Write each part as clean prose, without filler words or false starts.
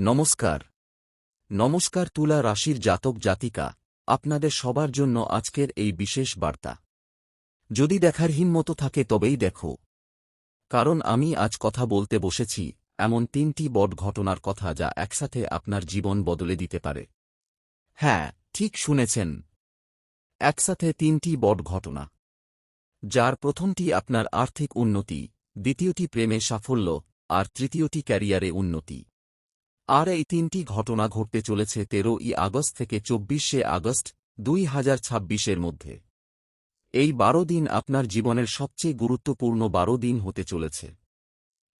নমস্কার। নমস্কার তুলা রাশির জাতক জাতিকা, আপনাদের সবার জন্য আজকের এই বিশেষ বার্তা। যদি দেখার হিম্মত থাকে তবেই দেখো, কারণ আমি আজ কথা বলতে বসেছি এমন 3টি বড় ঘটনার কথা যা একসাথে আপনার জীবন বদলে দিতে পারে। হ্যাঁ, ঠিক শুনেছেন, একসাথে 3টি বড় ঘটনা, যার প্রথমটি আপনার আর্থিক উন্নতি, দ্বিতীয়টি প্রেমে সাফল্য, আর তৃতীয়টি ক্যারিয়ারে উন্নতি। আর এই 3টি ঘটনা ঘটতে চলেছে 13ই আগস্ট থেকে 24শে আগস্ট 2026-এর মধ্যে। এই 12 দিন আপনার জীবনের সবচেয়ে গুরুত্বপূর্ণ 12 দিন হতে চলেছে।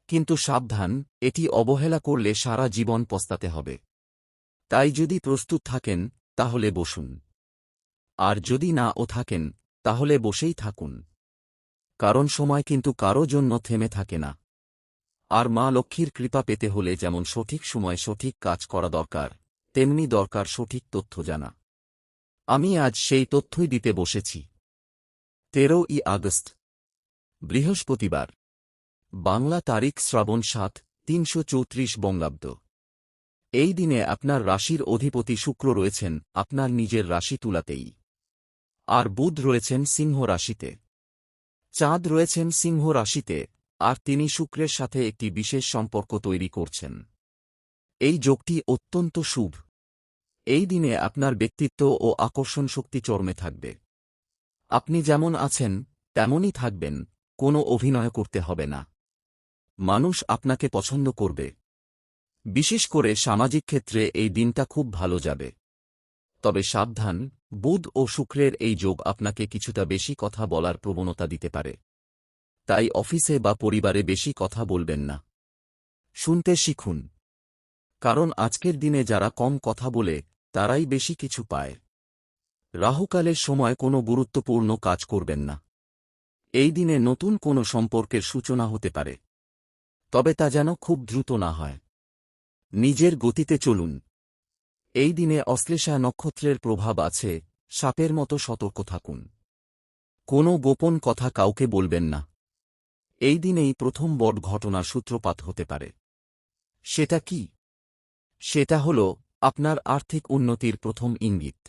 কিন্তু সাবধান, এটি অবহেলা করলে সারা জীবন পস্তাতে হবে। তাই যদি প্রস্তুত থাকেন তাহলে বসুন, আর যদি নাও থাকেন তাহলে বসেই থাকুন, কারণ সময় কিন্তু কারো জন্য থেমে থাকে না। আর মা লক্ষ্মীর কৃপা পেতে হলে যেমন সঠিক সময়ে সঠিক কাজ করা দরকার, তেমনি দরকার সঠিক তথ্য জানা। আমি আজ সেই তথ্যই দিতে বসেছি। 13ই আগস্ট, বৃহস্পতিবার, বাংলা তারিখ শ্রাবণ ৭, ৩৩৪ বঙ্গাব্দ। এই দিনে আপনার রাশির অধিপতি শুক্র রয়েছেন আপনার নিজের রাশি তুলাতেই, আর বুধ রয়েছেন সিংহ রাশিতে। চাঁদ রয়েছেন সিংহ রাশিতে, আর তিনি শুক্রের সাথে একটি বিশেষ সম্পর্ক তৈরি করছেন। এই যোগটি অত্যন্ত শুভ। এই দিনে আপনার ব্যক্তিত্ব ও আকর্ষণ শক্তি চরমে থাকবে। আপনি যেমন আছেন তেমনই থাকবেন, কোনো অভিনয় করতে হবে না। মানুষ আপনাকে পছন্দ করবে। বিশেষ করে সামাজিক ক্ষেত্রে এই দিনটা খুব ভালো যাবে। তবে সাবধান, বুধ ও শুক্রের এই যোগ আপনাকে কিছুটা বেশি কথা বলার প্রবণতা দিতে পারে। তাই অফিসে বা পরিবারে বেশি কথা বলবেন না। শুনতে শিখুন, কারণ আজকের দিনে যারা কম কথা বলে তারাই বেশি কিছু পায়। রাহুকালের সময় কোনো গুরুত্বপূর্ণ কাজ করবেন না। এই দিনে নতুন কোনো সম্পর্কের সূচনা হতে পারে, তবে তা যেন খুব দ্রুত না হয়। নিজের গতিতে চলুন। এই দিনে অশ্লেষা নক্ষত্রের প্রভাব আছে, সাপের মতো সতর্ক থাকুন। কোনো গোপন কথা কাউকে বলবেন না। এই দিনেই প্রথম বড় ঘটনার সূত্রপাত হতে পারে। সেটা কি? সেটা হল আপনার আর্থিক উন্নতির প্রথম ইঙ্গিত।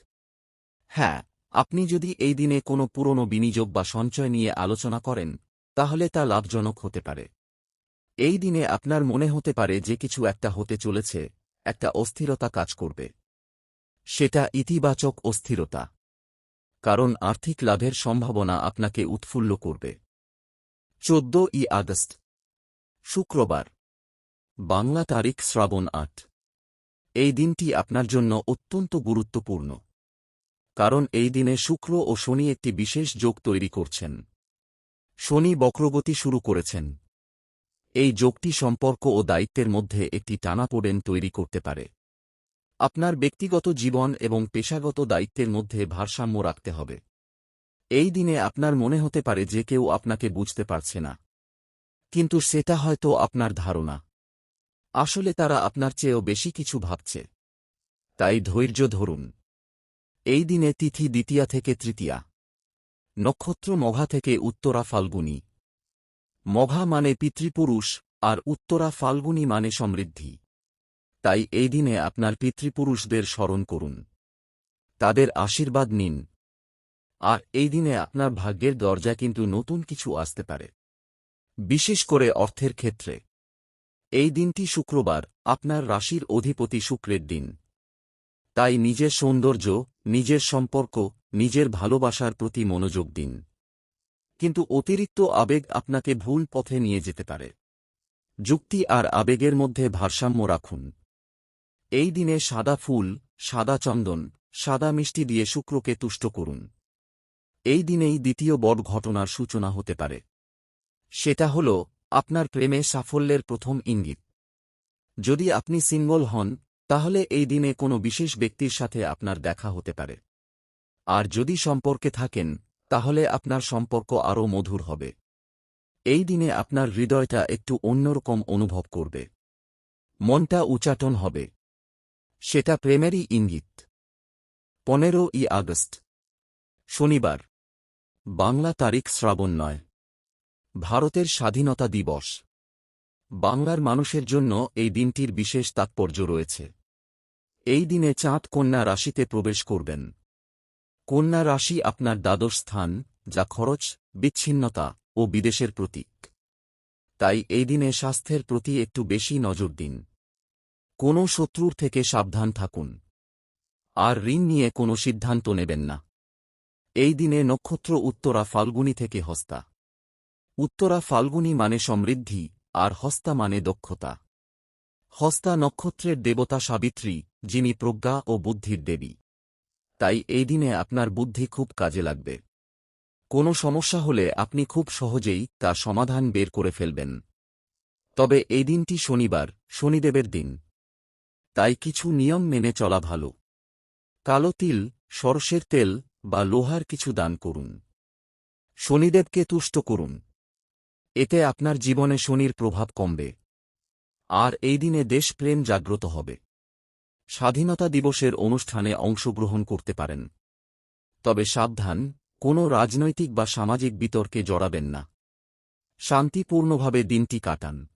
হ্যাঁ, আপনি যদি এই দিনে কোনো পুরনো বিনিয়োগ বা সঞ্চয় নিয়ে আলোচনা করেন, তাহলে তা লাভজনক হতে পারে। এই দিনে আপনার মনে হতে পারে যে কিছু একটা হতে চলেছে, একটা অস্থিরতা কাজ করবে। সেটা ইতিবাচক অস্থিরতা, কারণ আর্থিক লাভের সম্ভাবনা আপনাকে উৎফুল্ল করবে। 14ই আগস্ট, শুক্রবার, বাংলা তারিখ শ্রাবণ ৮। এই দিনটি আপনার জন্য অত্যন্ত গুরুত্বপূর্ণ, কারণ এই দিনে শুক্র ও শনি একটি বিশেষ যোগ তৈরি করছেন। শনি বক্রগতি শুরু করেছেন। এই যোগটি সম্পর্ক ও দায়িত্বের মধ্যে একটি টানাপোড়েন তৈরি করতে পারে। আপনার ব্যক্তিগত জীবন এবং পেশাগত দায়িত্বের মধ্যে ভারসাম্য রাখতে হবে। এই দিনে আপনার মনে হতে পারে যে কেউ আপনাকে বুঝতে পারছে না, কিন্তু সেটা হয়তো আপনার ধারণা। আসলে তারা আপনার চেয়েও বেশি কিছু ভাবছে। তাই ধৈর্য ধরুন। এই দিনে তিথি দ্বিতীয়া থেকে তৃতীয়া, নক্ষত্র মঘা থেকে উত্তরা ফাল্গুনী। মঘা মানে পিতৃপুরুষ, আর উত্তরা ফাল্গুনী মানে সমৃদ্ধি। তাই এই দিনে আপনার পিতৃপুরুষদের স্মরণ করুন, তাদের আশীর্বাদ নিন। আর এই দিনে আপনার ভাগ্যের দরজা কিন্তু নতুন কিছু আসতে পারে, বিশেষ করে অর্থের ক্ষেত্রে। এই দিনটি শুক্রবার, আপনার রাশির অধিপতি শুক্রের দিন। তাই নিজের সৌন্দর্য, নিজের সম্পর্ক, নিজের ভালোবাসার প্রতি মনোযোগ দিন। কিন্তু অতিরিক্ত আবেগ আপনাকে ভুল পথে নিয়ে যেতে পারে। যুক্তি আর আবেগের মধ্যে ভারসাম্য রাখুন। এই দিনে সাদা ফুল, সাদা চন্দন, সাদা মিষ্টি দিয়ে শুক্রকে তুষ্ট করুন। এই দিনেই দ্বিতীয় বড় ঘটনার সূচনা হতে পারে। সেটা হল আপনার প্রেমে সাফল্যের প্রথম ইঙ্গিত। যদি আপনি সিঙ্গল হন, তাহলে এই দিনে কোনো বিশেষ ব্যক্তির সাথে আপনার দেখা হতে পারে। আর যদি সম্পর্কে থাকেন, তাহলে আপনার সম্পর্ক আরও মধুর হবে। এই দিনে আপনার হৃদয়টা একটু অন্যরকম অনুভব করবে। মনটা উচাটন হবে। সেটা প্রেমেরই ইঙ্গিত। 15ই আগস্ট, শনিবার, বাংলা তারিখ শ্রাবণ ৯, ভারতের স্বাধীনতা দিবস। বাংলার মানুষের জন্য এই দিনটির বিশেষ তাৎপর্য রয়েছে। এই দিনে চাঁদ কন্যা রাশিতে প্রবেশ করবেন। কন্যা রাশি আপনার দ্বাদশ স্থান, যা খরচ, বিচ্ছিন্নতা ও বিদেশের প্রতীক। তাই এই দিনে স্বাস্থ্যের প্রতি একটু বেশি নজর দিন। কোনো শত্রুর থেকে সাবধান থাকুন। আর ঋণ নিয়ে কোনো সিদ্ধান্ত নেবেন না। এই দিনে নক্ষত্র উত্তরা ফাল্গুনী থেকে হস্তা। উত্তরা ফাল্গুনী মানে সমৃদ্ধি, আর হস্তা মানে দক্ষতা। হস্তা নক্ষত্রের দেবতা সাবিত্রী, যিনি প্রজ্ঞা ও বুদ্ধির দেবী। তাই এই দিনে আপনার বুদ্ধি খুব কাজে লাগবে। কোনো সমস্যা হলে আপনি খুব সহজেই তার সমাধান বের করে ফেলবেন। তবে এই দিনটি শনিবার, শনিদেবের দিন। তাই কিছু নিয়ম মেনে চলা ভালো। কালো তিল, সরষের তেল বা লোহার কিছু দান করুন। শনিদেবকে তুষ্ট করুন। এতে আপনার জীবনে শনির প্রভাব কমবে। আর এই দিনে দেশপ্রেম জাগ্রত হবে। স্বাধীনতা দিবসের অনুষ্ঠানে অংশগ্রহণ করতে পারেন। তবে সাবধান, কোনো রাজনৈতিক বা সামাজিক বিতর্কে জড়াবেন না। শান্তিপূর্ণভাবে দিনটি কাটান।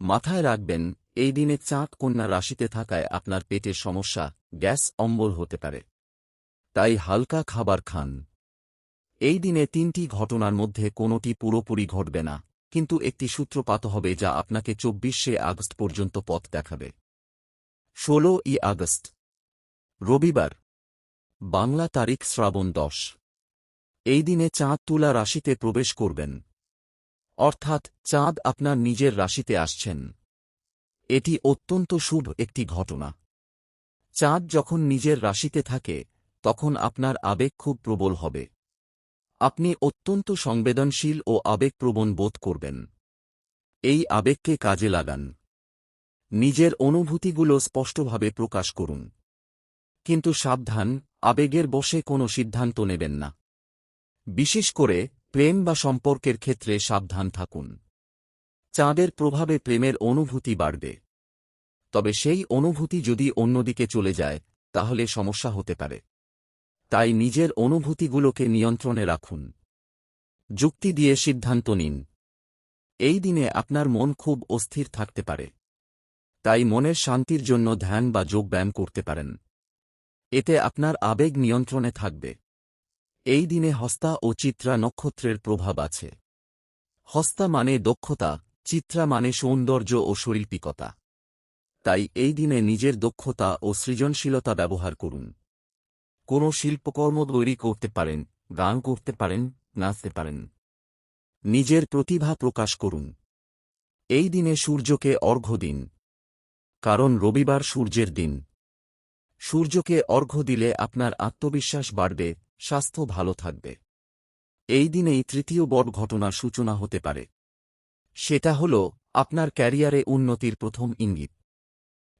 মাথায় রাখবেন, এই দিনে চাঁদ কন্যা রাশিতে থাকায় আপনার পেটের সমস্যা, গ্যাস অম্বল হতে পারে। তাই হালকা খাবার খান। এই দিনে ৩টি ঘটনার মধ্যে কোনোটি পুরোপুরি ঘটবে না, কিন্তু একটি সূত্রপাত হবে যা আপনাকে ২৪শে আগস্ট পর্যন্ত পথ দেখাবে। ১৬ই আগস্ট, রবিবার, বাংলা তারিখ শ্রাবণ ১০। এই দিনে চাঁদ তুলা রাশিতে প্রবেশ করবেন। অর্থাৎ চাঁদ আপনার নিজের রাশিতে আসছেন। এটি অত্যন্ত শুভ একটি ঘটনা। চাঁদ যখন নিজের রাশিতে থাকে, তখন আপনার আবেগ খুব প্রবল হবে। আপনি অত্যন্ত সংবেদনশীল ও আবেগপ্রবণ বোধ করবেন। এই আবেগকে কাজে লাগান। নিজের অনুভূতিগুলো স্পষ্টভাবে প্রকাশ করুন। কিন্তু সাবধান, আবেগের বশে কোনো সিদ্ধান্ত নেবেন না। বিশেষ করে প্রেম বা সম্পর্কের ক্ষেত্রে সাবধান থাকুন। চাঁদের প্রভাবে প্রেমের অনুভূতি বাড়বে। তবে সেই অনুভূতি যদি অন্যদিকে চলে যায়, তাহলে সমস্যা হতে পারে। তাই নিজের অনুভূতিগুলোকে নিয়ন্ত্রণে রাখুন। যুক্তি দিয়ে সিদ্ধান্ত নিন। এই দিনে আপনার মন খুব অস্থির থাকতে পারে। তাই মনের শান্তির জন্য ধ্যান বা যোগব্যায়াম করতে পারেন। এতে আপনার আবেগ নিয়ন্ত্রণে থাকবে। এই দিনে হস্তা ও চিত্রা নক্ষত্রের প্রভাব আছে। হস্তা মানে দক্ষতা, চিত্রা মানে সৌন্দর্য ও শৈল্পিকতা। তাই এই দিনে নিজের দক্ষতা ও সৃজনশীলতা ব্যবহার করুন। কোনো শিল্পকর্ম তৈরি করতে পারেন, গান করতে পারেন, নাচতে পারেন। নিজের প্রতিভা প্রকাশ করুন। এই দিনে সূর্যকে অর্ঘ্য দিন। কারণ রবিবার সূর্যের দিন। সূর্যকে অর্ঘ্য দিলে আপনার আত্মবিশ্বাস বাড়বে, স্বাস্থ্য ভালো থাকবে। এই দিনেই তৃতীয় বড় ঘটনার সূচনা হতে পারে। সেটা হল আপনার ক্যারিয়ারে উন্নতির প্রথম ইঙ্গিত।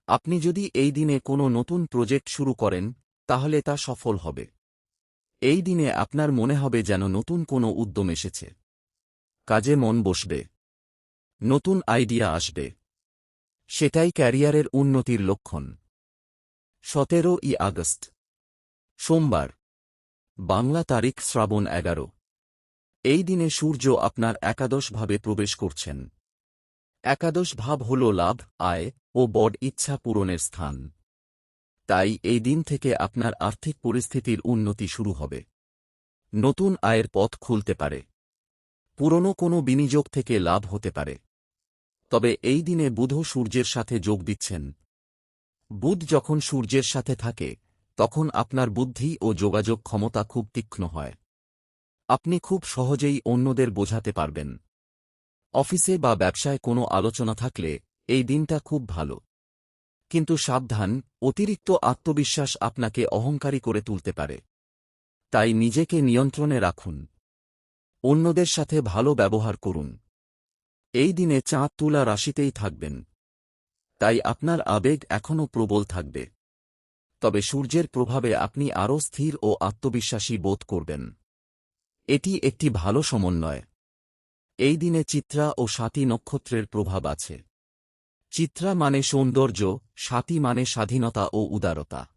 আপনি যদি এই দিনে কোনো নতুন প্রজেক্ট শুরু করেন, তাহলে তা সফল হবে। এই দিনে আপনার মনে হবে যেন নতুন কোনো উদ্যম এসেছে। কাজে মন বসবে। নতুন আইডিয়া আসবে। সেটাই ক্যারিয়ারের উন্নতির লক্ষণ। ১৭ই আগস্ট, সোমবার, বাংলা তারিখ শ্রাবণ ১১। এই দিনে সূর্য আপনার একাদশ ভাবে প্রবেশ করছেন। একাদশ ভাব হল লাভ, আয় ও বড় ইচ্ছা পূরণের স্থান। তাই এই দিন থেকে আপনার আর্থিক পরিস্থিতির উন্নতি শুরু হবে। নতুন আয়ের পথ খুলতে পারে। পুরনো কোনো বিনিয়োগ থেকে লাভ হতে পারে। তবে এই দিনে বুধ সূর্যের সাথে যোগ দিচ্ছেন। বুধ যখন সূর্যের সাথে থাকে, তখন আপনার বুদ্ধি ও যোগাযোগ ক্ষমতা খুব তীক্ষ্ণ হয়। আপনি খুব সহজেই অন্যদের বোঝাতে পারবেন। অফিসে বা ব্যবসায় কোনো আলোচনা থাকলে এই দিনটা খুব ভালো। কিন্তু সাবধান, অতিরিক্ত আত্মবিশ্বাস আপনাকে অহংকারী করে তুলতে পারে। তাই নিজেকে নিয়ন্ত্রণে রাখুন। অন্যদের সাথে ভালো ব্যবহার করুন। এই দিনে চাঁদ তুলা রাশিতেই থাকবেন। তাই আপনার আবেগ এখনও প্রবল থাকবে। তবে সূর্যের প্রভাবে আপনি আরও স্থির ও আত্মবিশ্বাসী বোধ করবেন। এটি একটি ভালো সমন্বয়। এই দিনে চিত্রা ও স্বাতী নক্ষত্রের প্রভাব আছে। চিত্রা মানে সৌন্দর্য, স্বাতী মানে স্বাধীনতা ও উদারতা।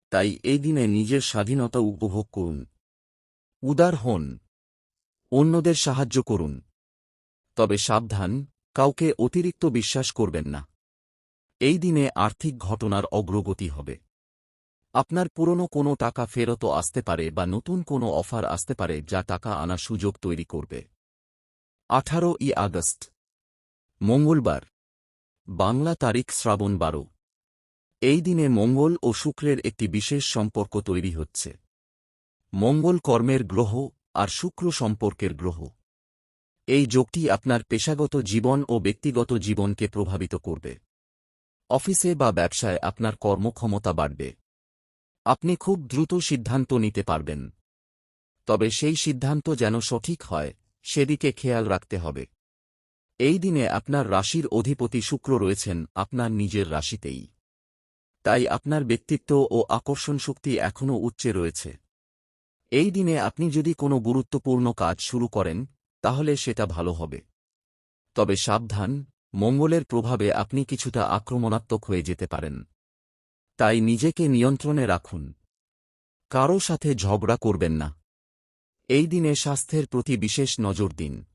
তাই এই দিনে নিজের স্বাধীনতা উপভোগ করুন। উদার হন। অন্যদের সাহায্য করুন। তবে সাবধান, কাউকে অতিরিক্ত বিশ্বাস করবেন না। এই দিনে আর্থিক ঘটনার অগ্রগতি হবে। আপনার পুরনো কোনো টাকা ফেরতও আসতে পারে বা নতুন কোনো অফার আসতে পারে যা টাকা আনার সুযোগ তৈরি করবে। 18ই আগস্ট, মঙ্গলবার, বাংলা তারিখ শ্রাবণ 12। এই দিনে মঙ্গল ও শুক্রের একটি বিশেষ সম্পর্ক তৈরি হচ্ছে। মঙ্গল কর্মের গ্রহ আর শুক্র সম্পর্কের গ্রহ। এই যোগটি আপনার পেশাগত জীবন ও ব্যক্তিগত জীবনকে প্রভাবিত করবে। অফিসে বা ব্যবসায় আপনার কর্মক্ষমতা বাড়বে। আপনি খুব দ্রুত সিদ্ধান্ত নিতে পারবেন। তবে সেই সিদ্ধান্ত যেন সঠিক হয় সেদিকে খেয়াল রাখতে হবে। এই দিনে আপনার রাশির অধিপতি শুক্র রয়েছেন আপনার নিজের রাশিতেই। তাই আপনার ব্যক্তিত্ব ও আকর্ষণ শক্তি এখনও উচ্চে রয়েছে। এই দিনে আপনি যদি কোনো গুরুত্বপূর্ণ কাজ শুরু করেন তাহলে সেটা ভালো হবে। তবে সাবধান, মঙ্গলের প্রভাবে আপনি কিছুটা আক্রমণাত্মক হয়ে যেতে পারেন। তাই নিজেকে নিয়ন্ত্রণে রাখুন। কারও সাথে ঝগড়া করবেন না। এই দিনে স্বাস্থ্যের প্রতি বিশেষ নজর দিন।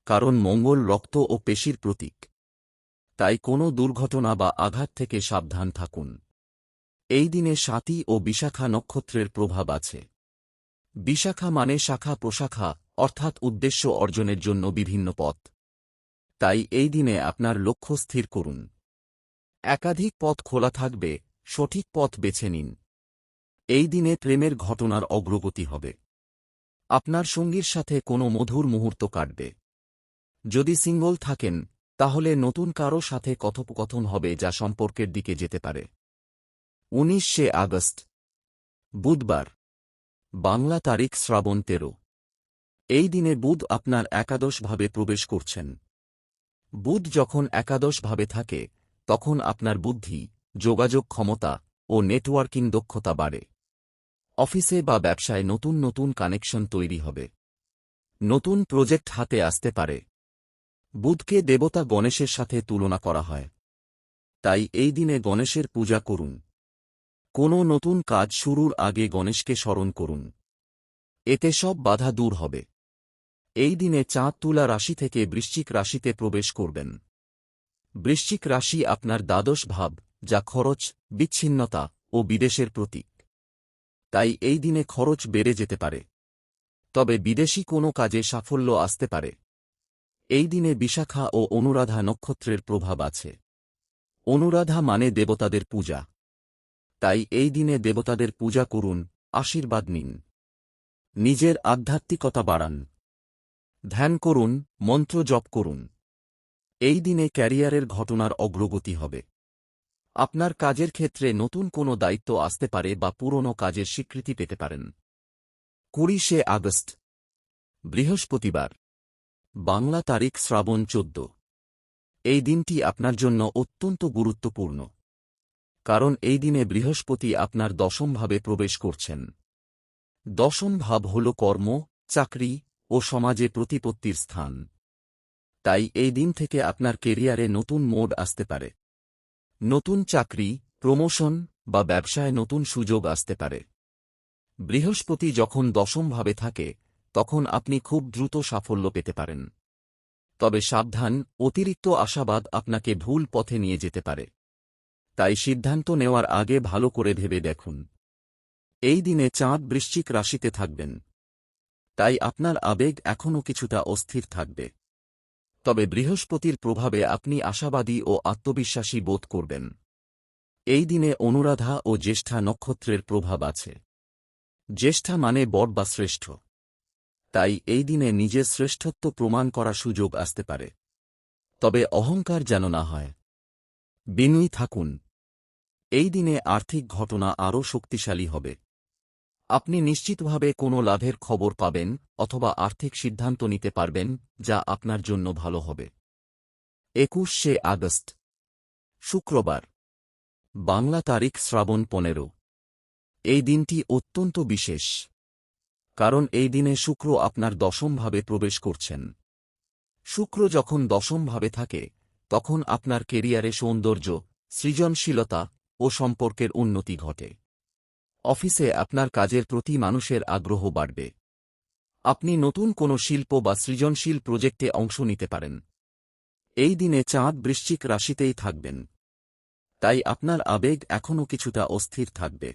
কারণ মঙ্গল রক্ত ও পেশির প্রতীক। তাই কোনো দুর্ঘটনা বা আঘাত থেকে সাবধান থাকুন। এই দিনে স্বাতী ও বিশাখা নক্ষত্রের প্রভাব আছে। বিশাখা মানে শাখা প্রশাখা, অর্থাৎ উদ্দেশ্য অর্জনের জন্য বিভিন্ন পথ। তাই এই দিনে আপনার লক্ষ্য স্থির করুন। একাধিক পথ খোলা থাকবে, সঠিক পথ বেছে নিন। এই দিনে প্রেমের ঘটনার অগ্রগতি হবে। আপনার সঙ্গীর সাথে কোনো মধুর মুহূর্ত কাটবে। যদি সিঙ্গল থাকেন তাহলে নতুন কারও সাথে কথোপকথন হবে যা সম্পর্কের দিকে যেতে পারে। 19শে আগস্ট, বুধবার, বাংলা তারিখ শ্রাবণ 13। এই দিনে বুধ আপনার একাদশভাবে প্রবেশ করছেন। বুধ যখন একাদশভাবে থাকে তখন আপনার বুদ্ধি, যোগাযোগ ক্ষমতা ও নেটওয়ার্কিং দক্ষতা বাড়ে। অফিসে বা ব্যবসায় নতুন নতুন কানেকশন তৈরি হবে। নতুন প্রজেক্ট হাতে আসতে পারে। বুধকে দেবতা গণেশের সাথে তুলনা করা হয়। তাই এই দিনে গণেশের পূজা করুন। কোনো নতুন কাজ শুরুর আগে গণেশকে স্মরণ করুন। এতে সব বাধা দূর হবে। এই দিনে চাঁদ তুলা রাশি থেকে বৃশ্চিক রাশিতে প্রবেশ করবেন। বৃশ্চিক রাশি আপনার দ্বাদশ ভাব, যা খরচ, বিচ্ছিন্নতা ও বিদেশের প্রতীক। তাই এই দিনে খরচ বেড়ে যেতে পারে। তবে বিদেশি কোনো কাজে সাফল্য আসতে পারে। এই দিনে বিশাখা ও অনুরাধা নক্ষত্রের প্রভাব আছে। অনুরাধা মানে দেবতাদের পূজা। তাই এই দিনে দেবতাদের পূজা করুন, আশীর্বাদ নিন। নিজের আধ্যাত্মিকতা বাড়ান। ধ্যান করুন, মন্ত্র জপ করুন। এই দিনে ক্যারিয়ারের ঘটনার অগ্রগতি হবে। আপনার কাজের ক্ষেত্রে নতুন কোনো দায়িত্ব আসতে পারে বা পুরনো কাজের স্বীকৃতি পেতে পারেন। 20শে আগস্ট, বৃহস্পতিবার, বাংলা তারিখ শ্রাবণ 14। এই দিনটি আপনার জন্য অত্যন্ত গুরুত্বপূর্ণ। কারণ এই দিনে বৃহস্পতি আপনার দশম ভাবে প্রবেশ করছেন। দশম ভাব হল কর্ম, চাকরি ও সমাজে প্রতিপত্তির স্থান। তাই এই দিন থেকে আপনার কেরিয়ারে নতুন মোড় আসতে পারে। নতুন চাকরি, প্রমোশন বা ব্যবসায় নতুন সুযোগ আসতে পারে। বৃহস্পতি যখন দশমভাবে থাকে তখন আপনি খুব দ্রুত সাফল্য পেতে পারেন। তবে সাবধান, অতিরিক্ত আশাবাদ আপনাকে ভুল পথে নিয়ে যেতে পারে। তাই সিদ্ধান্ত নেওয়ার আগে ভালো করে ভেবে দেখুন। এই দিনে চাঁদ বৃশ্চিক রাশিতে থাকবেন। তাই আপনার আবেগ এখনও কিছুটা অস্থির থাকবে। তবে বৃহস্পতির প্রভাবে আপনি আশাবাদী ও আত্মবিশ্বাসী বোধ করবেন। এই দিনে অনুরাধা ও জ্যেষ্ঠা নক্ষত্রের প্রভাব আছে। জ্যেষ্ঠা মানে বড় বা শ্রেষ্ঠ। তাই এই দিনে নিজের শ্রেষ্ঠত্ব প্রমাণ করার সুযোগ আসতে পারে। তবে অহংকার যেন না হয়। বিনয়ী থাকুন। এই দিনে আর্থিক ঘটনা আরও শক্তিশালী হবে। আপনি নিশ্চিতভাবে কোনো লাভের খবর পাবেন অথবা আর্থিক সিদ্ধান্ত নিতে পারবেন যা আপনার জন্য ভালো হবে। 21শে আগস্ট, শুক্রবার, বাংলা তারিখ শ্রাবণ 15। এই দিনটি অত্যন্ত বিশেষ। কারণ এই দিনে শুক্র আপনার দশমভাবে প্রবেশ করছেন। শুক্র যখন দশমভাবে থাকে তখন আপনার কেরিয়ারে সৌন্দর্য, সৃজনশীলতা ও সম্পর্কের উন্নতি ঘটে। অফিসে আপনার কাজের প্রতি মানুষের আগ্রহ বাড়বে। আপনি নতুন কোনো শিল্প বা সৃজনশীল প্রজেক্টে অংশ নিতে পারেন। এই দিনে চাঁদ বৃশ্চিক রাশিতেই থাকবেন, তাই আপনার আবেগ এখনও কিছুটা অস্থির থাকবে।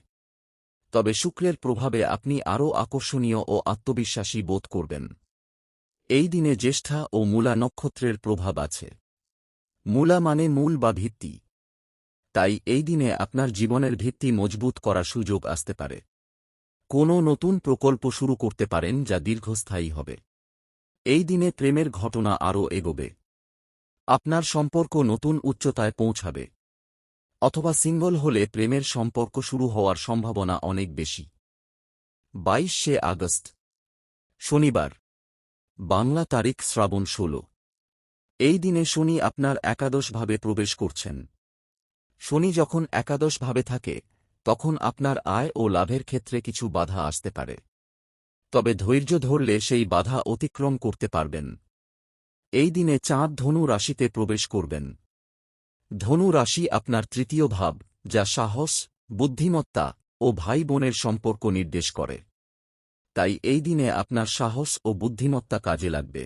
তবে শুক্রের প্রভাবে আপনি আরও আকর্ষণীয় ও আত্মবিশ্বাসী বোধ করবেন। এই দিনে জ্যেষ্ঠা ও মূলা নক্ষত্রের প্রভাব আছে। মূলা মানে মূল বা ভিত্তি, তাই এই দিনে আপনার জীবনের ভিত্তি মজবুত করার সুযোগ আসতে পারে। কোনো নতুন প্রকল্প শুরু করতে পারেন যা দীর্ঘস্থায়ী হবে। এই দিনে প্রেমের ঘটনা আরও এগোবে। আপনার সম্পর্ক নতুন উচ্চতায় পৌঁছাবে, অথবা সিঙ্গল হলে প্রেমের সম্পর্ক শুরু হওয়ার সম্ভাবনা অনেক বেশি। 22শে আগস্ট শনিবার, বাংলা তারিখ শ্রাবণ 16। এই দিনে শনি আপনার একাদশভাবে প্রবেশ করছেন। শনি যখন একাদশভাবে থাকে তখন আপনার আয় ও লাভের ক্ষেত্রে কিছু বাধা আসতে পারে, তবে ধৈর্য ধরলে সেই বাধা অতিক্রম করতে পারবেন। এই দিনে চাঁদ ধনু রাশিতে প্রবেশ করবেন। ধনু রাশি আপনার তৃতীয় ভাব, যা সাহস, বুদ্ধিমত্তা ও ভাই বোনের সম্পর্ক নির্দেশ করে। তাই এই দিনে আপনার সাহস ও বুদ্ধিমত্তা কাজে লাগবে।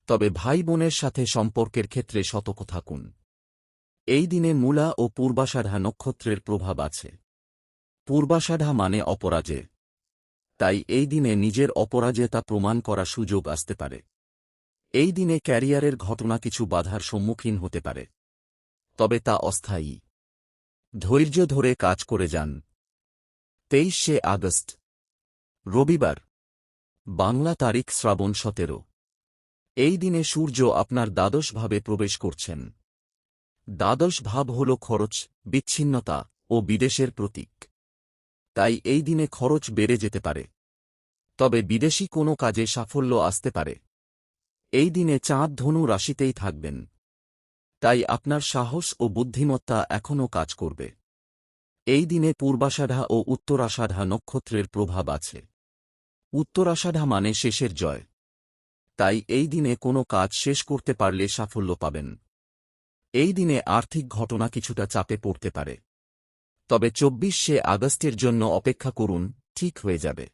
তবে ভাই বোনের সাথে সম্পর্কের ক্ষেত্রে সতর্ক থাকুন। এই দিনে মূলা ও পূর্বাষাঢ়া নক্ষত্রের প্রভাব আছে। পূর্বাষাঢ়া মানে অপরাজয়, তাই এই দিনে নিজের অপরাজয়তা প্রমাণ করা সুযোগ আসতে পারে। এই দিনে ক্যারিয়ারের ঘটনা কিছু বাধার সম্মুখীন হতে পারে, তবে তা অস্থায়ী। ধৈর্য ধরে কাজ করে যান। 23শে আগস্ট রবিবার, বাংলা তারিখ শ্রাবণ 17। এই দিনে সূর্য আপনার দ্বাদশ ভাবে প্রবেশ করছেন। দ্বাদশ ভাব হল খরচ, বিচ্ছিন্নতা ও বিদেশের প্রতীক। তাই এই দিনে খরচ বেড়ে যেতে পারে, তবে বিদেশি কোনো কাজে সাফল্য আসতে পারে। এই দিনে চাঁদ ধনু রাশিতেই থাকবেন, তাই আপনার সাহস ও বুদ্ধিমত্তা এখনও কাজ করবে। এই দিনে পূর্বাষাঢ়া ও উত্তরাষাঢ়া নক্ষত্রের প্রভাব আছে। উত্তরাষাঢ়া মানে শেষের জয়, তাই এই দিনে কোনো কাজ শেষ করতে পারলে সাফল্য পাবেন। এই দিনে আর্থিক ঘটনা কিছুটা চাপে পড়তে পারে, তবে 24শে আগস্টের জন্য অপেক্ষা করুন, ঠিক হয়ে যাবে।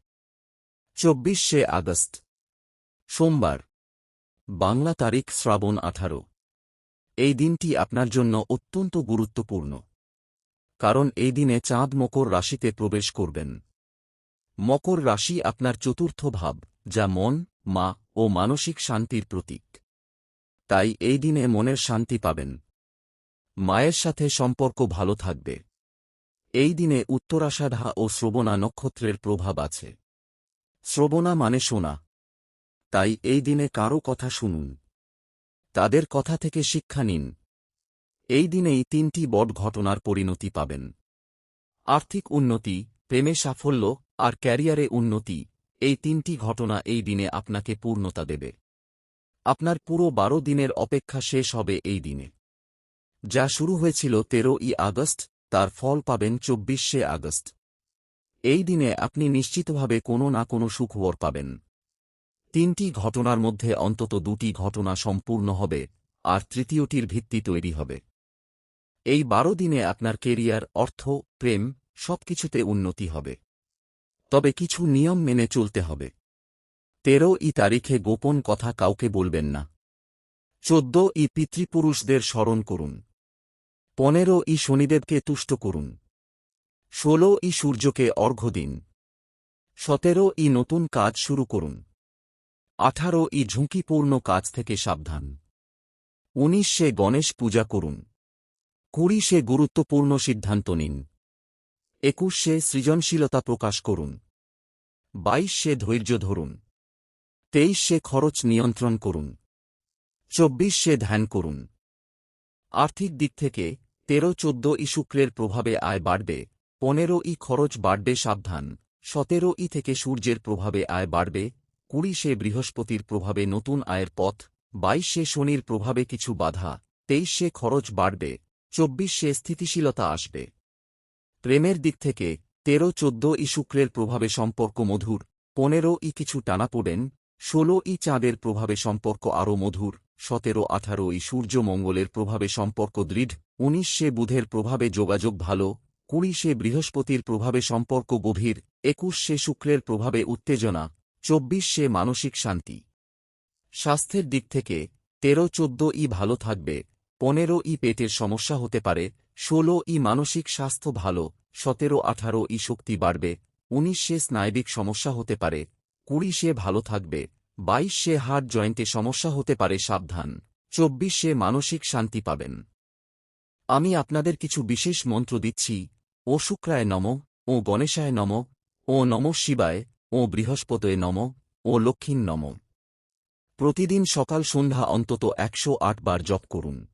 24শে আগস্ট সোমবার, বাংলা তারিখ শ্রাবণ 18। এই দিনটি আপনার জন্য অত্যন্ত গুরুত্বপূর্ণ, কারণ এই দিনে চাঁদ মকর রাশিতে প্রবেশ করবেন। মকর রাশি আপনার চতুর্থ ভাব, যা মন, মা ও মানসিক শান্তির প্রতীক। তাই এই দিনে মনের শান্তি পাবেন। মায়ের সাথে সম্পর্ক ভালো থাকবে। এই দিনে উত্তরাষাঢ়া ও শ্রবণা নক্ষত্রের প্রভাব আছে। শ্রবণা মানে শোনা, তাই এই দিনে কারও কথা শুনুন, তাদের কথা থেকে শিক্ষা নিন। এই দিনেই 3টি বড় ঘটনার পরিণতি পাবেন। আর্থিক উন্নতি, প্রেমে সাফল্য আর ক্যারিয়ারে উন্নতি, এই 3টি ঘটনা এই দিনে আপনাকে পূর্ণতা দেবে। আপনার পুরো 12 দিনের অপেক্ষা শেষ হবে এই দিনে। যা শুরু হয়েছিল 13ই আগস্ট, তার ফল পাবেন 24শে আগস্ট। এই দিনে আপনি নিশ্চিতভাবে কোনো না কোনো সুখবর পাবেন। 3টি ঘটনার মধ্যে অন্তত 2টি ঘটনা সম্পূর্ণ হবে, আর তৃতীয়টির ভিত্তি তৈরি হবে। এই 12 দিনে আপনার কেরিয়ার, অর্থ, প্রেম সবকিছুতে উন্নতি হবে। তবে কিছু নিয়ম মেনে চলতে হবে। 13ই তারিখে গোপন কথা কাউকে বলবেন না। 14ই পিতৃপুরুষদের স্মরণ করুন। 15ই শনিদেবকে তুষ্ট করুন। 16ই সূর্যকে অর্ঘ্য দিন। 17ই নতুন কাজ শুরু করুন। 18ই ঝুঁকিপূর্ণ কাজ থেকে সাবধান। 19শে গণেশ পূজা করুন। 20শে গুরুত্বপূর্ণ সিদ্ধান্ত নিন। 21শে সৃজনশীলতা প্রকাশ করুন। 22শে ধৈর্য ধরুন। 23শে খরচ নিয়ন্ত্রণ করুন। 24শে ধ্যান করুন। আর্থিক দিক থেকে 13-14ই শুক্রের প্রভাবে আয় বাড়বে। 15ই খরচ বাড়বে, সাবধান। 17ই থেকে সূর্যের প্রভাবে আয় বাড়বে। 20শে বৃহস্পতির প্রভাবে নতুন আয়ের পথ। 22শে শনির প্রভাবে কিছু বাধা। 23শে খরচ বাড়বে। 24শে স্থিতিশীলতা আসবে। প্রেমের দিক থেকে 13-14ই শুক্রের প্রভাবে সম্পর্ক মধুর। 15ই কিছু টানাপোড়েন। 16ই চাঁদের প্রভাবে সম্পর্ক আরও মধুর। 17-18ই সূর্য মঙ্গলের প্রভাবে সম্পর্ক দৃঢ়। 19শে বুধের প্রভাবে যোগাযোগ ভালো। 20শে বৃহস্পতির প্রভাবে সম্পর্ক গভীর। 21শে শুক্রের প্রভাবে উত্তেজনা। 24শে মানসিক শান্তি। স্বাস্থ্যের দিক থেকে 13-14 ভালো থাকবে, 15 পেটের সমস্যা হতে পারে, 16 মানসিক স্বাস্থ্য ভালো, 17-18 শক্তি বাড়বে, 19 স্নায়বিক সমস্যা হতে পারে, 20 ভালো থাকবে, 22 হার্ট জয়েন্টে সমস্যা হতে পারে সাবধান, 24 মানসিক শান্তি পাবেন। আমি আপনাদের কিছু বিশেষ মন্ত্র দিচ্ছি। ও শুক্রায় নমঃ, ও গণেশায় নমঃ, ও নমঃ শিবায়, ও বৃহস্পতয়ে নমঃ, ও লক্ষ্মীন নমঃ। প্রতিদিন সকাল সন্ধ্যা অন্তত 108 বার জপ করুন।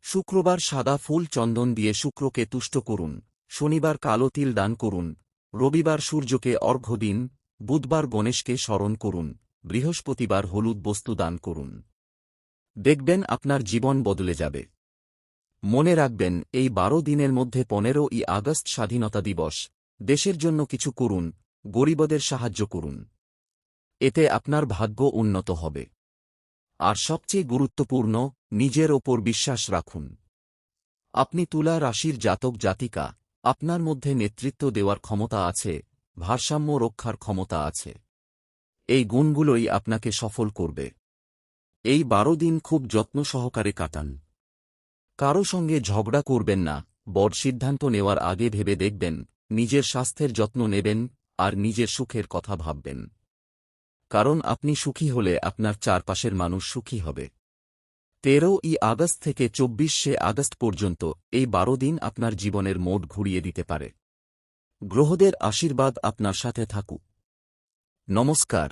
শুক্রবার সাদা ফুল চন্দন দিয়ে শুক্রকে তুষ্ট করুন, শনিবার কালো তিল দান করুন, রবিবার সূর্যকে অর্ঘ্য দিন, বুধবার গণেশকে স্মরণ করুন, বৃহস্পতিবার হলুদ বস্তু দান করুন। দেখবেন আপনার জীবন বদলে যাবে। মনে রাখবেন, এই 12 দিনের মধ্যে 15 আগস্ট স্বাধীনতা দিবস। দেশের জন্য কিছু করুন, গরিবদের সাহায্য করুন। এতে আপনার ভাগ্য উন্নত হবে। আর সবচেয়ে গুরুত্বপূর্ণ, নিজের ওপর বিশ্বাস রাখুন। আপনি তুলা রাশির জাতক জাতিকা, আপনার মধ্যে নেতৃত্ব দেওয়ার ক্ষমতা আছে, ভারসাম্য রক্ষার ক্ষমতা আছে। এই গুণগুলোই আপনাকে সফল করবে। এই 12 দিন খুব যত্ন সহকারে কাটান। কারো সঙ্গে ঝগড়া করবেন না, বড় সিদ্ধান্ত নেওয়ার আগে ভেবে দেখবেন, নিজের স্বাস্থ্যের যত্ন নেবেন, আর নিজের সুখের কথা ভাববেন। কারণ আপনি সুখী হলে আপনার চারপাশের মানুষ সুখী হবে। 13 আগস্ট থেকে 24 আগস্ট পর্যন্ত এই 12 দিন আপনার জীবনের মোড় ঘুরিয়ে দিতে পারে। গ্রহদের আশীর্বাদ আপনার সাথে থাকুক। নমস্কার।